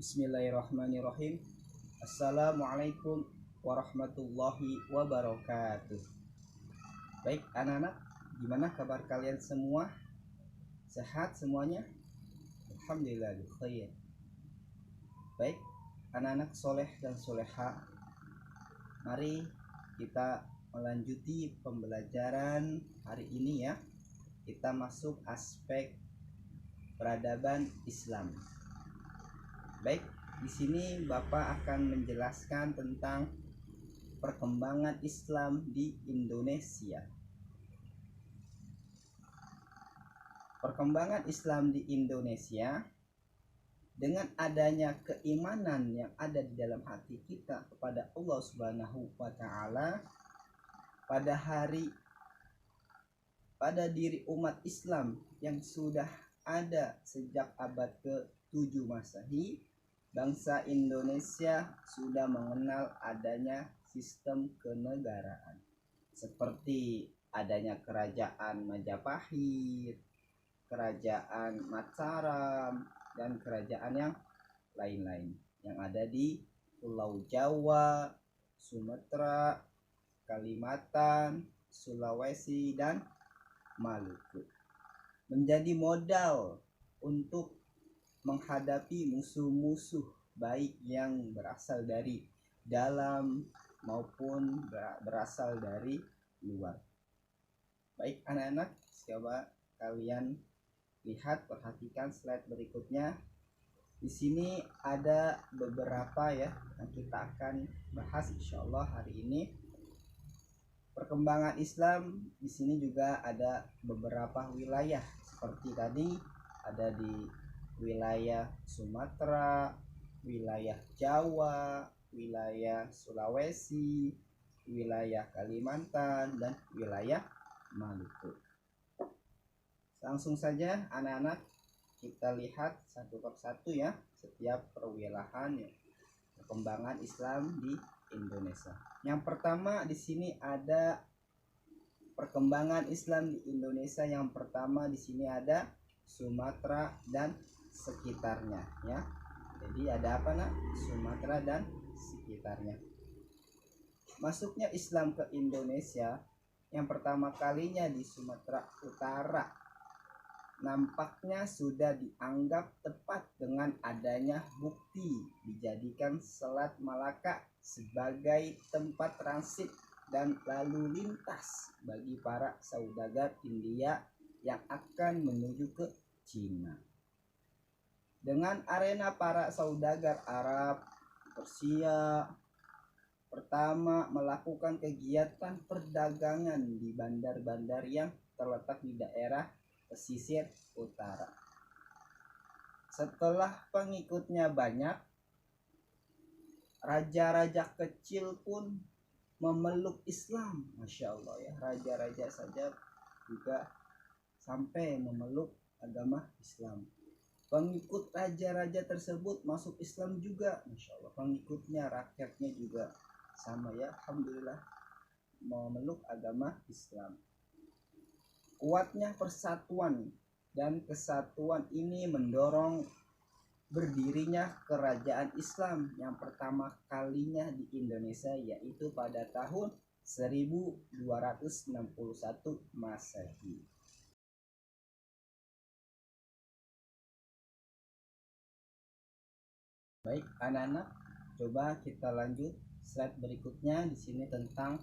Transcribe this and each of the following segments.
Bismillahirrahmanirrahim. Assalamualaikum warahmatullahi wabarakatuh. Baik anak-anak, gimana kabar kalian semua? Sehat semuanya? Alhamdulillah khair. Baik anak-anak soleh dan soleha, mari kita melanjuti pembelajaran hari ini ya. Kita masuk aspek peradaban Islam. Baik, di sini Bapak akan menjelaskan tentang perkembangan Islam di Indonesia. Perkembangan Islam di Indonesia dengan adanya keimanan yang ada di dalam hati kita kepada Allah Subhanahu wa taala pada diri umat Islam yang sudah ada sejak abad ke-7 Masehi. Bangsa Indonesia sudah mengenal adanya sistem kenegaraan seperti adanya kerajaan Majapahit, kerajaan Mataram, dan kerajaan yang lain-lain yang ada di Pulau Jawa, Sumatera, Kalimantan, Sulawesi, dan Maluku. Menjadi modal untuk menghadapi musuh-musuh baik yang berasal dari dalam maupun berasal dari luar. Baik anak-anak, coba kalian lihat, perhatikan slide berikutnya. Di sini ada beberapa ya yang kita akan bahas insyaallah hari ini. Perkembangan Islam di sini juga ada beberapa wilayah seperti tadi ada di wilayah Sumatera, wilayah Jawa, wilayah Sulawesi, wilayah Kalimantan, dan wilayah Maluku. Langsung saja anak-anak kita lihat satu persatu ya setiap perwilayahan ya, perkembangan Islam di Indonesia. Yang pertama di sini ada perkembangan Islam di Indonesia. Yang pertama di sini ada Sumatera dan sekitarnya ya. Jadi ada apa nak? Sumatera dan sekitarnya. Masuknya Islam ke Indonesia yang pertama kalinya di Sumatera Utara nampaknya sudah dianggap tepat dengan adanya bukti dijadikan Selat Malaka sebagai tempat transit dan lalu lintas bagi para saudagar India yang akan menuju ke Cina. Dengan arena para saudagar Arab, Persia pertama melakukan kegiatan perdagangan di bandar-bandar yang terletak di daerah pesisir utara. Setelah pengikutnya banyak, raja-raja kecil pun memeluk Islam. Masya Allah ya, raja-raja saja juga sampai memeluk agama Islam. Pengikut raja-raja tersebut masuk Islam juga, Masya Allah. Pengikutnya, rakyatnya juga sama ya, Alhamdulillah memeluk agama Islam. Kuatnya persatuan dan kesatuan ini mendorong berdirinya kerajaan Islam yang pertama kalinya di Indonesia, yaitu pada tahun 1261 Masehi. Baik anak-anak, coba kita lanjut slide berikutnya. Di sini tentang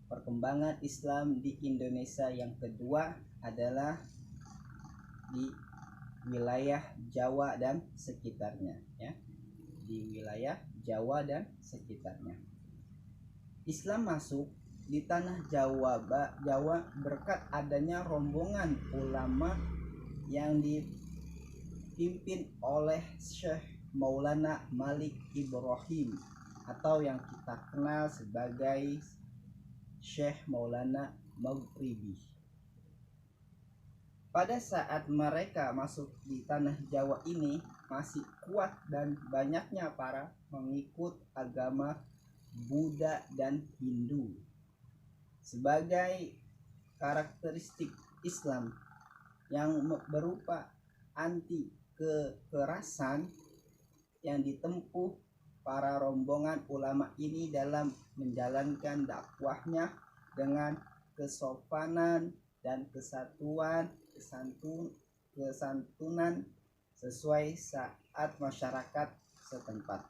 perkembangan Islam di Indonesia. Yang kedua adalah di wilayah Jawa dan sekitarnya ya. Di wilayah Jawa dan sekitarnya. Islam masuk di tanah Jawa berkat adanya rombongan ulama yang dipimpin oleh Syekh Maulana Malik Ibrahim atau yang kita kenal sebagai Syekh Maulana Maghribi. Pada saat mereka masuk di tanah Jawa ini masih kuat dan banyaknya para pengikut agama Buddha dan Hindu. Sebagai karakteristik Islam yang berupa anti kekerasan, yang ditempuh para rombongan ulama ini dalam menjalankan dakwahnya dengan kesopanan dan kesantunan sesuai saat masyarakat setempat.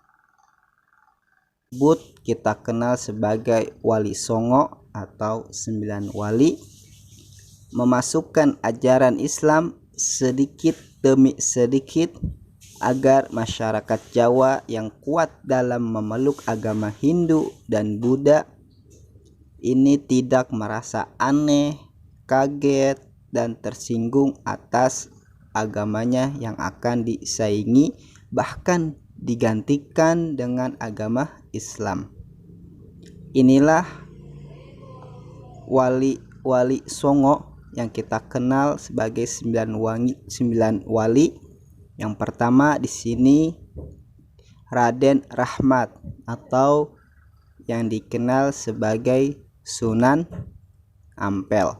Kita kenal sebagai Wali Songo atau 9 wali, memasukkan ajaran Islam sedikit demi sedikit agar masyarakat Jawa yang kuat dalam memeluk agama Hindu dan Buddha ini tidak merasa aneh, kaget, dan tersinggung atas agamanya yang akan disaingi bahkan digantikan dengan agama Islam. Inilah wali Songo yang kita kenal sebagai 9 wali. Yang pertama di sini Raden Rahmat atau yang dikenal sebagai Sunan Ampel.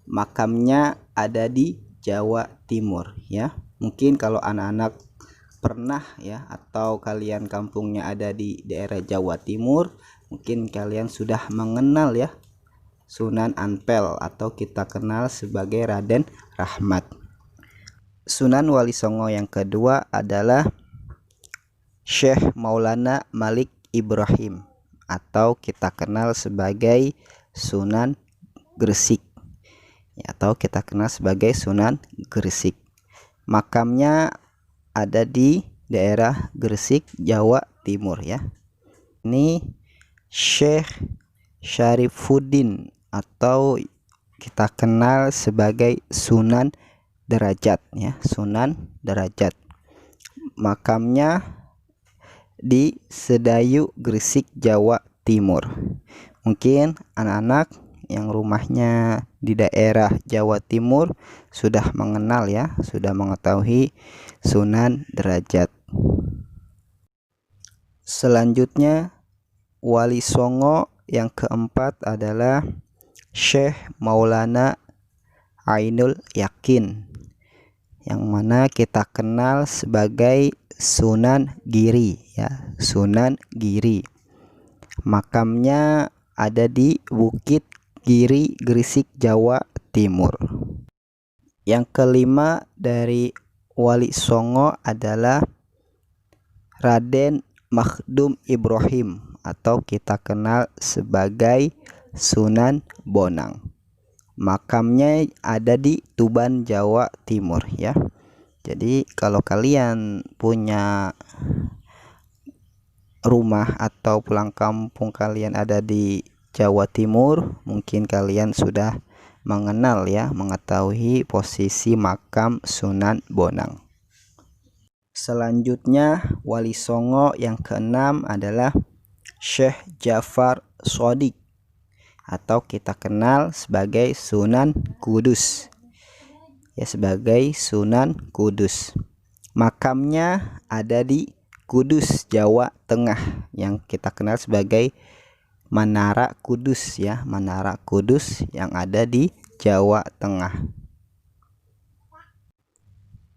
Makamnya ada di Jawa Timur ya. Mungkin kalau anak-anak pernah ya atau kalian kampungnya ada di daerah Jawa Timur, mungkin kalian sudah mengenal ya Sunan Ampel atau kita kenal sebagai Raden Rahmat. Sunan Wali Songo yang kedua adalah Syekh Maulana Malik Ibrahim atau kita kenal sebagai Sunan Gresik atau kita kenal sebagai Sunan Gresik. Makamnya ada di daerah Gresik, Jawa Timur ya. Ini Syekh Syarifuddin atau kita kenal sebagai Sunan Derajat ya, Sunan Derajat. Makamnya di Sedayu, Gresik, Jawa Timur. Mungkin anak-anak yang rumahnya di daerah Jawa Timur sudah mengenal ya, sudah mengetahui Sunan Derajat. Selanjutnya Wali Songo yang keempat adalah Syekh Maulana Ainul Yakin, yang mana kita kenal sebagai Sunan Giri ya, Sunan Giri. Makamnya ada di Bukit Giri, Gresik, Jawa Timur. Yang kelima dari Wali Songo adalah Raden Makhdum Ibrahim atau kita kenal sebagai Sunan Bonang. Makamnya ada di Tuban, Jawa Timur ya. Jadi kalau kalian punya rumah atau pulang kampung kalian ada di Jawa Timur, mungkin kalian sudah mengenal ya, mengetahui posisi makam Sunan Bonang. Selanjutnya Wali Songo yang keenam adalah Syekh Ja'far Shadiq atau kita kenal sebagai Sunan Kudus ya, sebagai Sunan Kudus. Makamnya ada di Kudus, Jawa Tengah, yang kita kenal sebagai Menara Kudus ya, Menara Kudus yang ada di Jawa Tengah.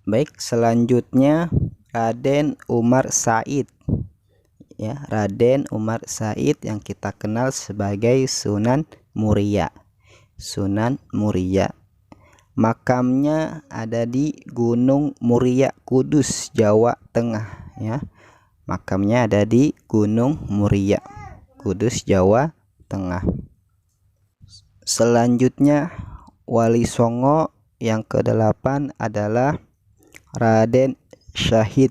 Baik, selanjutnya Raden Umar Said ya, Raden Umar Said yang kita kenal sebagai Sunan Muria, Sunan Muria. Makamnya ada di Gunung Muria, Kudus, Jawa Tengah ya. Makamnya ada di Gunung Muria, Kudus, Jawa Tengah. Selanjutnya Wali Songo yang ke-8 adalah Raden Syahid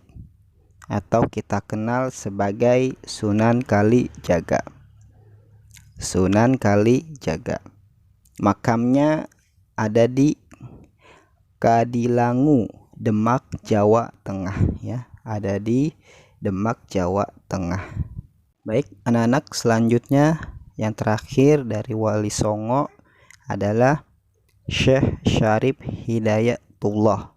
atau kita kenal sebagai Sunan Kalijaga, Sunan Kalijaga. Makamnya ada di Kadilangu, Demak, Jawa Tengah ya, ada di Demak, Jawa Tengah. Baik anak-anak, selanjutnya yang terakhir dari Wali Songo adalah Syekh Syarif Hidayatullah,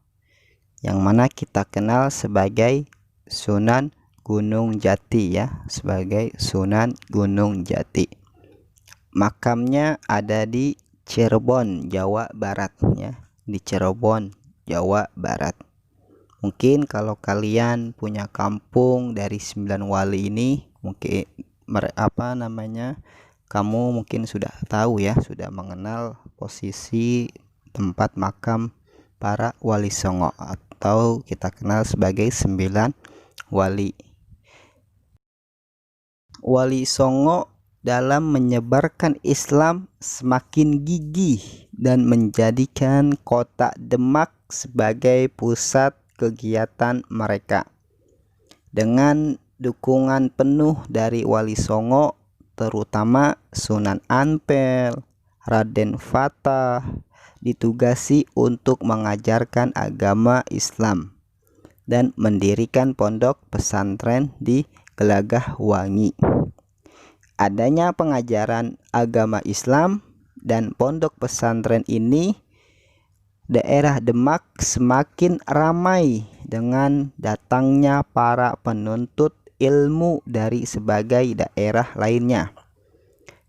yang mana kita kenal sebagai Sunan Gunung Jati ya, sebagai Sunan Gunung Jati. Makamnya ada di Cirebon, Jawa Barat ya, di Cirebon, Jawa Barat. Mungkin kalau kalian punya kampung dari 9 wali ini, mungkin kamu mungkin sudah tahu ya, sudah mengenal posisi tempat makam para wali songo atau kita kenal sebagai 9 wali. Wali songo dalam menyebarkan Islam semakin gigih dan menjadikan kota Demak sebagai pusat kegiatan mereka. Dengan dukungan penuh dari Wali Songo, terutama Sunan Ampel, Raden Fatah, ditugasi untuk mengajarkan agama Islam dan mendirikan pondok pesantren di Gelagah Wangi. Adanya pengajaran agama Islam dan pondok pesantren ini, daerah Demak semakin ramai dengan datangnya para penuntut ilmu dari sebagai daerah lainnya.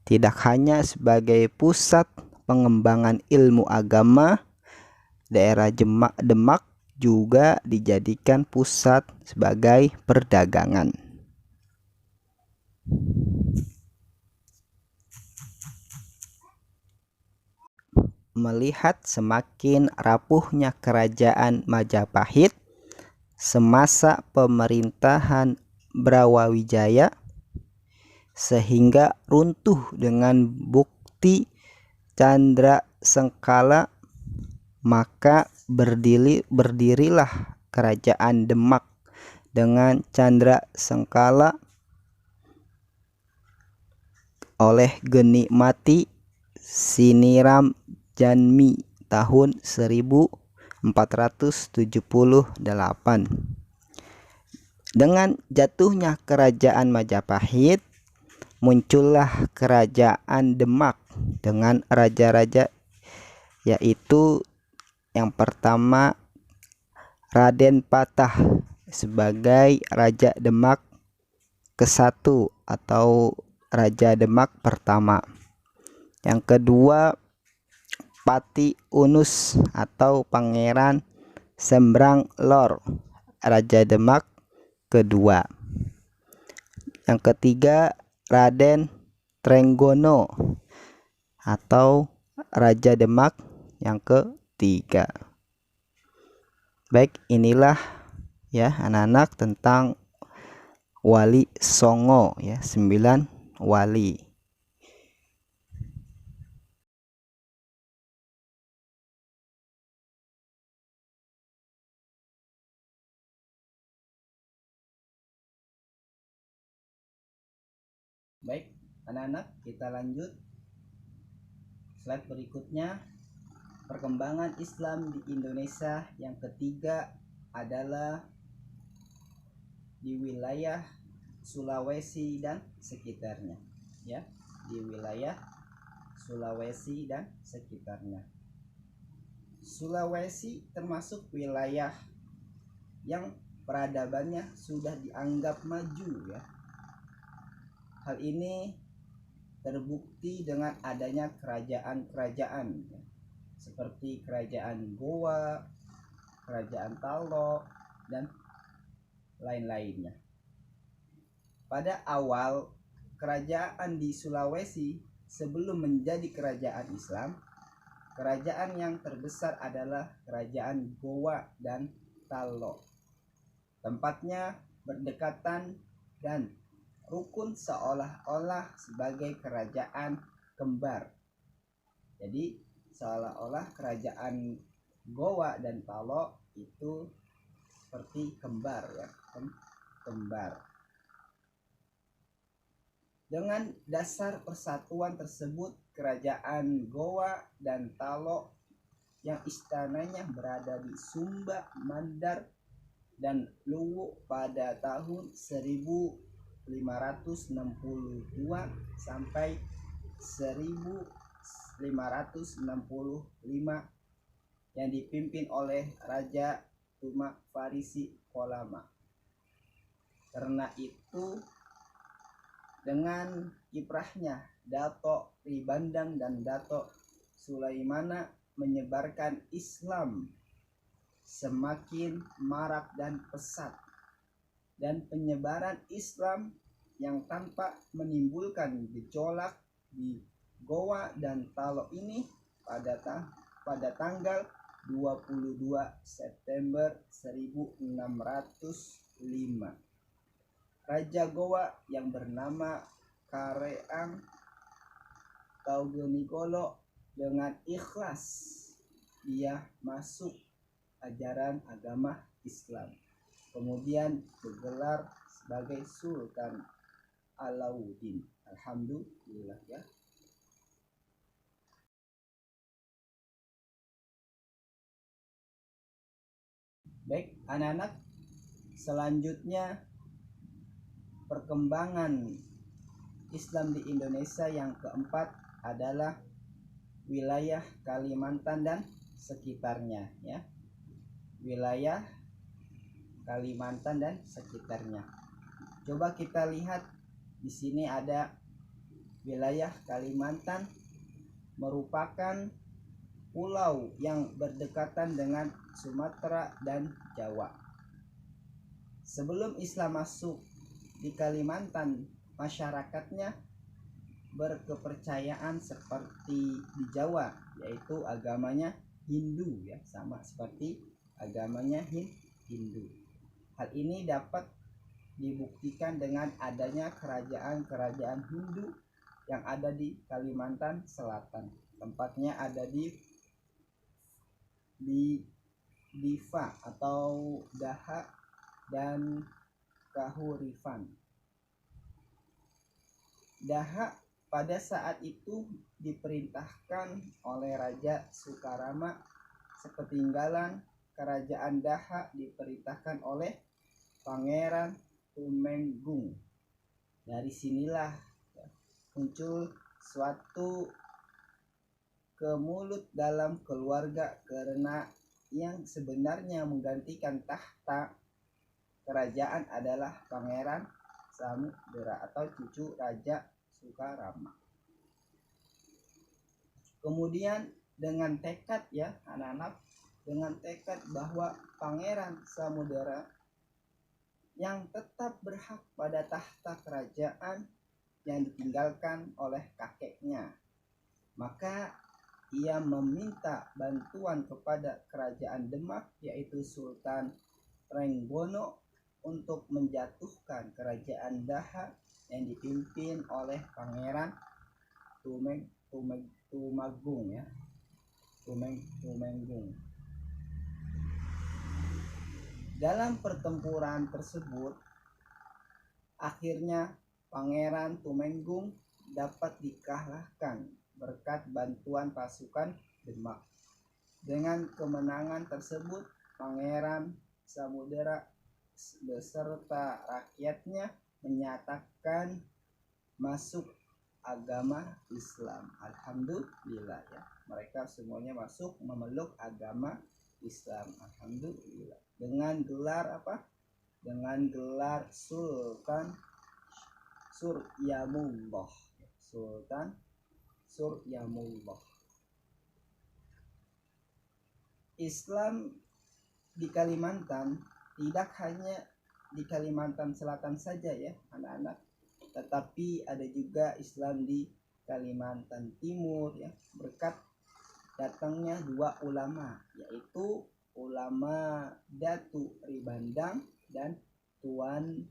Tidak hanya sebagai pusat pengembangan ilmu agama, daerah Demak juga dijadikan pusat sebagai perdagangan. Melihat semakin rapuhnya kerajaan Majapahit semasa pemerintahan Brawijaya, sehingga runtuh dengan bukti Candrasengkala, maka berdirilah kerajaan Demak dengan Candrasengkala oleh Geni Mati Siniram Janmi tahun 1478. Dengan jatuhnya kerajaan Majapahit, muncullah kerajaan Demak dengan raja-raja, yaitu yang pertama Raden Patah sebagai Raja Demak ke-1 atau Raja Demak pertama. Yang kedua Pati Unus atau Pangeran Sembrang Lor, Raja Demak kedua. Yang ketiga Raden Trenggono atau Raja Demak yang ketiga. Baik, inilah ya anak-anak tentang Wali Songo ya, 9 wali. Baik, anak-anak, kita lanjut. Slide berikutnya, perkembangan Islam di Indonesia yang ketiga adalah di wilayah Sulawesi dan sekitarnya, ya, di wilayah Sulawesi dan sekitarnya. Sulawesi termasuk wilayah yang peradabannya sudah dianggap maju, ya. Hal ini terbukti dengan adanya kerajaan-kerajaan, ya, seperti kerajaan Goa, kerajaan Talo, dan lain-lainnya. Pada awal kerajaan di Sulawesi sebelum menjadi kerajaan Islam, kerajaan yang terbesar adalah kerajaan Goa dan Talo. Tempatnya berdekatan dan rukun seolah-olah sebagai kerajaan kembar. Jadi seolah-olah kerajaan Goa dan Talo itu seperti kembar, ya, kembar. Dengan dasar persatuan tersebut, kerajaan Goa dan Talo yang istananya berada di Sumba, Mandar, dan Luwu pada tahun 1562 sampai 1565 yang dipimpin oleh Raja Tumak Farisi Kolama. Karena itu, dengan kiprahnya Dato Ribandang dan Dato Sulaimana menyebarkan Islam semakin marak dan pesat, dan penyebaran Islam yang tanpa menimbulkan gejolak di Goa dan Talo ini pada tanggal 22 September 1605. Raja Goa yang bernama Kareang Taugenikolo dengan ikhlas ia masuk ajaran agama Islam. Kemudian bergelar sebagai Sultan Alauddin. Alhamdulillah ya. Baik anak-anak, selanjutnya perkembangan Islam di Indonesia yang keempat adalah wilayah Kalimantan dan sekitarnya ya. Wilayah Kalimantan dan sekitarnya. Coba kita lihat di sini ada wilayah Kalimantan merupakan pulau yang berdekatan dengan Sumatera dan Jawa. Sebelum Islam masuk di Kalimantan, masyarakatnya berkepercayaan seperti di Jawa, yaitu agamanya Hindu ya, sama seperti agamanya Hindu. Hal ini dapat dibuktikan dengan adanya kerajaan-kerajaan Hindu yang ada di Kalimantan Selatan. Tempatnya ada di Diva atau Daha dan Kahuripan. Daha pada saat itu diperintahkan oleh Raja Sukarama. Sepeninggalan kerajaan Daha diperintahkan oleh Pangeran Tumenggung. Dari sinilah muncul suatu kemulut dalam keluarga karena yang sebenarnya menggantikan tahta kerajaan adalah Pangeran Samudera atau cucu Raja Sukarama. Kemudian dengan tekad ya anak-anak, dengan tekad bahwa Pangeran Samudera yang tetap berhak pada tahta kerajaan yang ditinggalkan oleh kakeknya, maka ia meminta bantuan kepada kerajaan Demak yaitu Sultan Trenggono untuk menjatuhkan kerajaan Daha yang dipimpin oleh Pangeran Tumenggung ya. Tumenggung. Dalam pertempuran tersebut akhirnya Pangeran Tumenggung dapat dikalahkan berkat bantuan pasukan Demak. Dengan kemenangan tersebut, Pangeran Samudera beserta rakyatnya menyatakan masuk agama Islam. Alhamdulillah ya. Mereka semuanya masuk memeluk agama Islam. Alhamdulillah. Dengan gelar apa? Dengan gelar Sultan Suryamullah. Sultan Suryamullah. Islam di Kalimantan tidak hanya di Kalimantan Selatan saja ya anak-anak, tetapi ada juga Islam di Kalimantan Timur ya, berkat datangnya dua ulama, yaitu ulama Datu Ribandang dan Tuan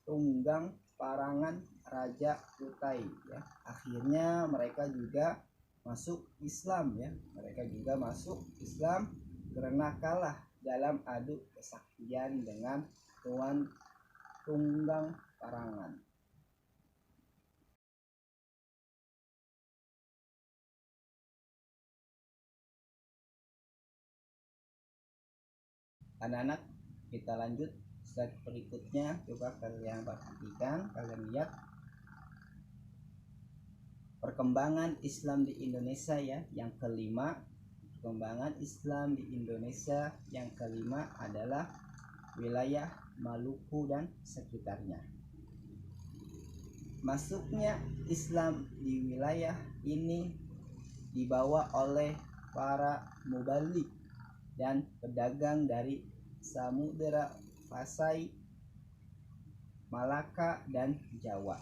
Tunggang Parangan Raja Kutai ya. Akhirnya mereka juga masuk Islam ya. Mereka juga masuk Islam karena kalah dalam adu kesaktian dengan Tuan Tunggang Parangan. Anak-anak, kita lanjut slide berikutnya. Coba kalian perhatikan, kalian lihat perkembangan Islam di Indonesia ya. Yang kelima, perkembangan Islam di Indonesia yang kelima adalah wilayah Maluku dan sekitarnya. Masuknya Islam di wilayah ini dibawa oleh para mubalik dan pedagang dari Samudera Pasai, Malaka, dan Jawa.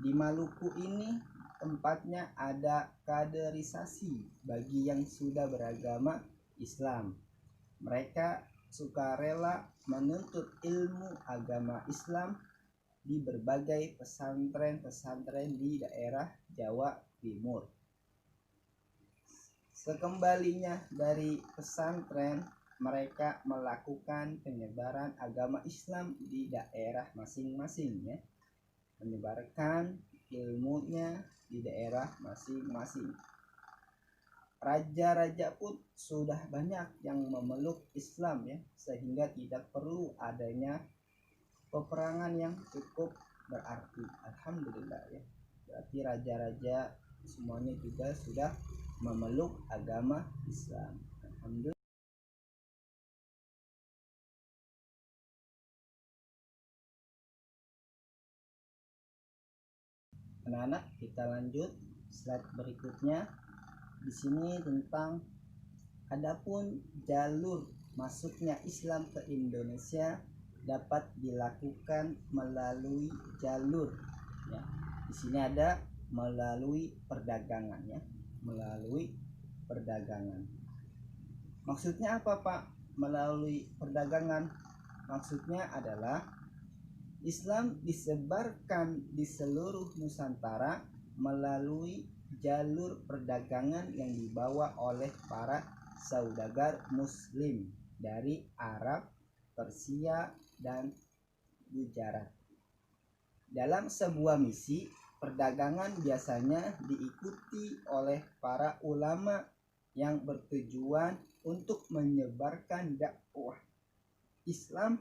Di Maluku ini tempatnya ada kaderisasi bagi yang sudah beragama Islam. Mereka sukarela menuntut ilmu agama Islam di berbagai pesantren-pesantren di daerah Jawa Timur. Sekembalinya dari pesantren, mereka melakukan penyebaran agama Islam di daerah masing-masing, ya. Menyebarkan ilmunya di daerah masing-masing. Raja-raja pun sudah banyak yang memeluk Islam, ya, sehingga tidak perlu adanya peperangan yang cukup berarti. Alhamdulillah, ya. Berarti raja-raja semuanya juga sudah memeluk agama Islam. Alhamdulillah. Anak-anak, kita lanjut slide berikutnya. Di sini tentang adapun jalur masuknya Islam ke Indonesia dapat dilakukan melalui jalur, ya. Di sini ada melalui perdagangan, ya. Melalui perdagangan. Maksudnya apa, Pak? Melalui perdagangan. Maksudnya adalah Islam disebarkan di seluruh Nusantara melalui jalur perdagangan yang dibawa oleh para saudagar Muslim dari Arab, Persia, dan Gujarat. Dalam sebuah misi perdagangan biasanya diikuti oleh para ulama yang bertujuan untuk menyebarkan dakwah Islam.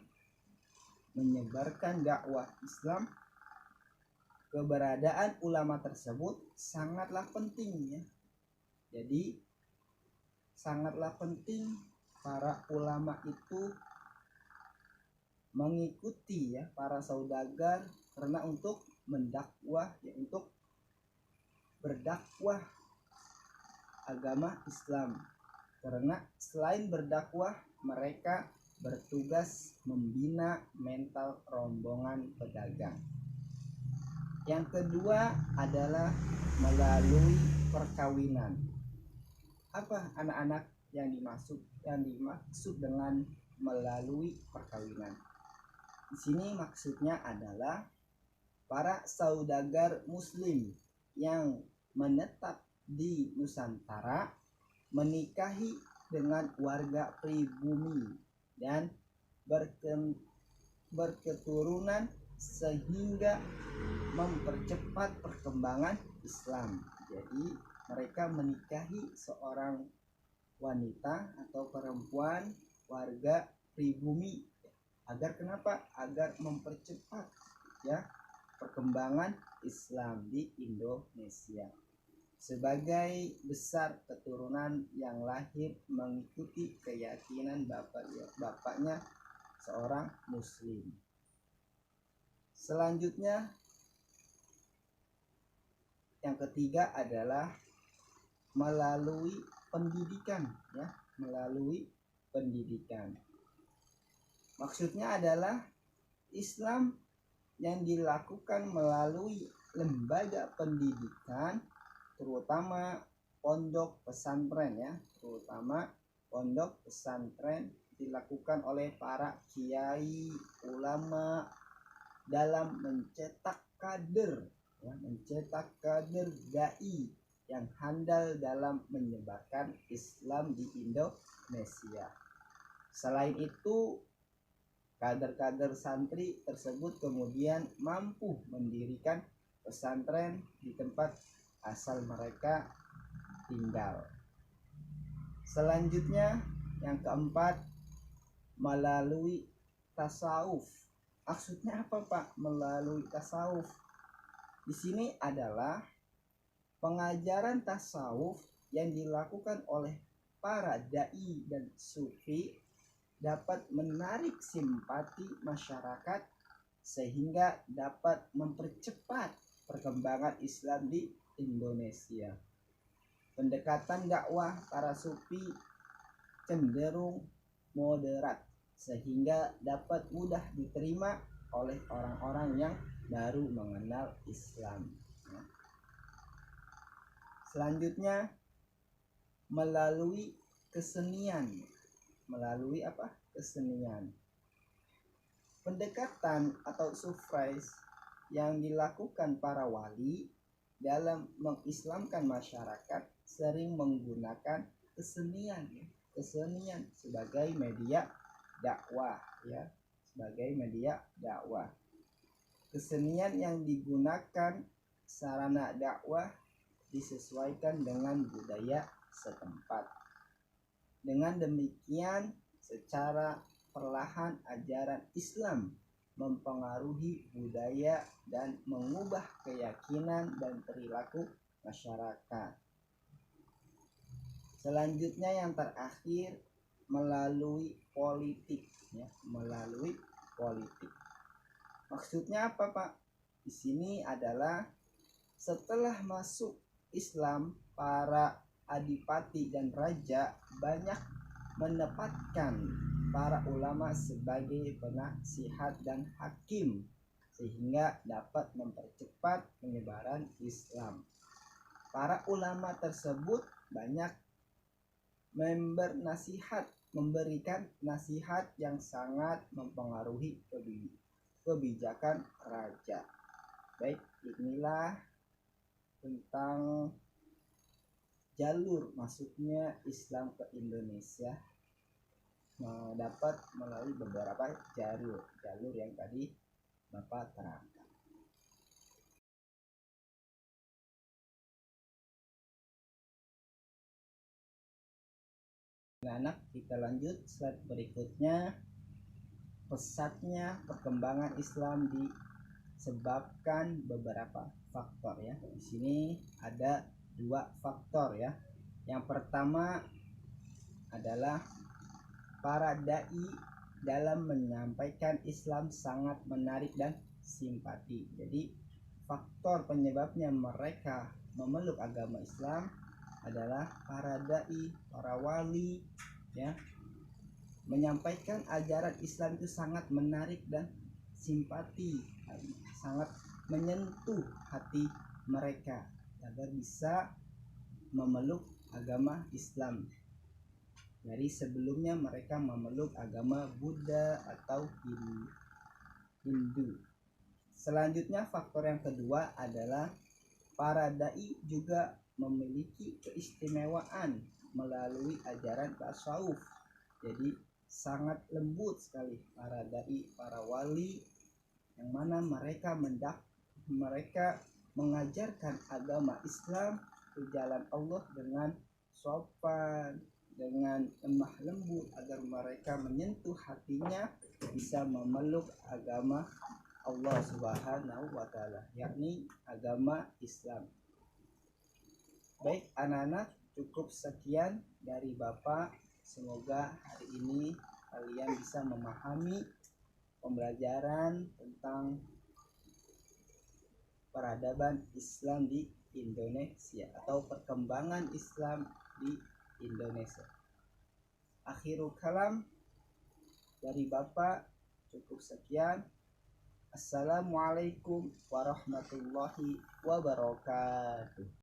Keberadaan ulama tersebut sangatlah penting, ya. Jadi sangatlah penting para ulama itu mengikuti, ya, para saudagar karena untuk mendakwah, ya, untuk berdakwah agama Islam. Karena selain berdakwah, mereka bertugas membina mental rombongan pedagang. Yang kedua adalah melalui perkawinan. Apa anak-anak yang dimaksud dengan melalui perkawinan? Di sini maksudnya adalah para saudagar Muslim yang menetap di Nusantara menikahi dengan warga pribumi dan berketurunan sehingga mempercepat perkembangan Islam. Jadi mereka menikahi seorang wanita atau perempuan warga pribumi agar kenapa? Agar mempercepat, ya, perkembangan Islam di Indonesia. Sebagai besar keturunan yang lahir mengikuti keyakinan bapaknya seorang Muslim. Selanjutnya, yang ketiga adalah melalui pendidikan, ya, melalui pendidikan. Maksudnya adalah Islam yang dilakukan melalui lembaga pendidikan, terutama pondok pesantren, ya, terutama pondok pesantren dilakukan oleh para kiai ulama dalam mencetak kader, ya, mencetak kader dai yang handal dalam menyebarkan Islam di Indonesia. Selain itu, kader-kader santri tersebut kemudian mampu mendirikan pesantren di tempat asal mereka tinggal. Selanjutnya, yang keempat, melalui tasawuf. Maksudnya apa, Pak? Melalui tasawuf. Di sini adalah pengajaran tasawuf yang dilakukan oleh para dai dan sufi dapat menarik simpati masyarakat sehingga dapat mempercepat perkembangan Islam di Indonesia. Pendekatan dakwah para sufi cenderung moderat sehingga dapat mudah diterima oleh orang-orang yang baru mengenal Islam. Selanjutnya melalui kesenian. Melalui apa? Kesenian. Pendekatan atau surprise yang dilakukan para wali dalam mengislamkan masyarakat sering menggunakan kesenian sebagai media dakwah ya, sebagai media dakwah. Kesenian yang digunakan sarana dakwah disesuaikan dengan budaya setempat. Dengan demikian, secara perlahan ajaran Islam mempengaruhi budaya dan mengubah keyakinan dan perilaku masyarakat. Selanjutnya yang terakhir melalui politik ya, melalui politik. Maksudnya apa, Pak? Di sini adalah setelah masuk Islam, para adipati dan raja banyak menempatkan para ulama sebagai penasihat dan hakim sehingga dapat mempercepat penyebaran Islam. Para ulama tersebut banyak memberikan nasihat yang sangat mempengaruhi kebijakan raja. Baik, inilah tentang jalur masuknya Islam ke Indonesia, dapat melalui beberapa jalur yang tadi Bapak terangkan. Anak, kita lanjut slide berikutnya. Pesatnya perkembangan Islam disebabkan beberapa faktor ya. Di sini ada 2 faktor ya. Yang pertama adalah para dai dalam menyampaikan Islam sangat menarik dan simpati. Jadi faktor penyebabnya mereka memeluk agama Islam adalah para dai, para wali ya, menyampaikan ajaran Islam itu sangat menarik dan simpati, sangat menyentuh hati mereka agar bisa memeluk agama Islam. Dari sebelumnya mereka memeluk agama Buddha atau Hindu. Selanjutnya faktor yang kedua adalah para dai juga memiliki keistimewaan melalui ajaran tasawuf. Jadi sangat lembut sekali para dai, para wali, yang mana mereka mengajarkan agama Islam ke jalan Allah dengan sopan, dengan lemah lembut agar mereka menyentuh hatinya bisa memeluk agama Allah Subhanahu wa Ta'ala, yakni agama Islam. Baik anak-anak, cukup sekian dari Bapak. Semoga hari ini kalian bisa memahami pembelajaran tentang peradaban Islam di Indonesia atau perkembangan Islam di Indonesia. Akhirul kalam dari Bapak cukup sekian. Assalamualaikum warahmatullahi wabarakatuh.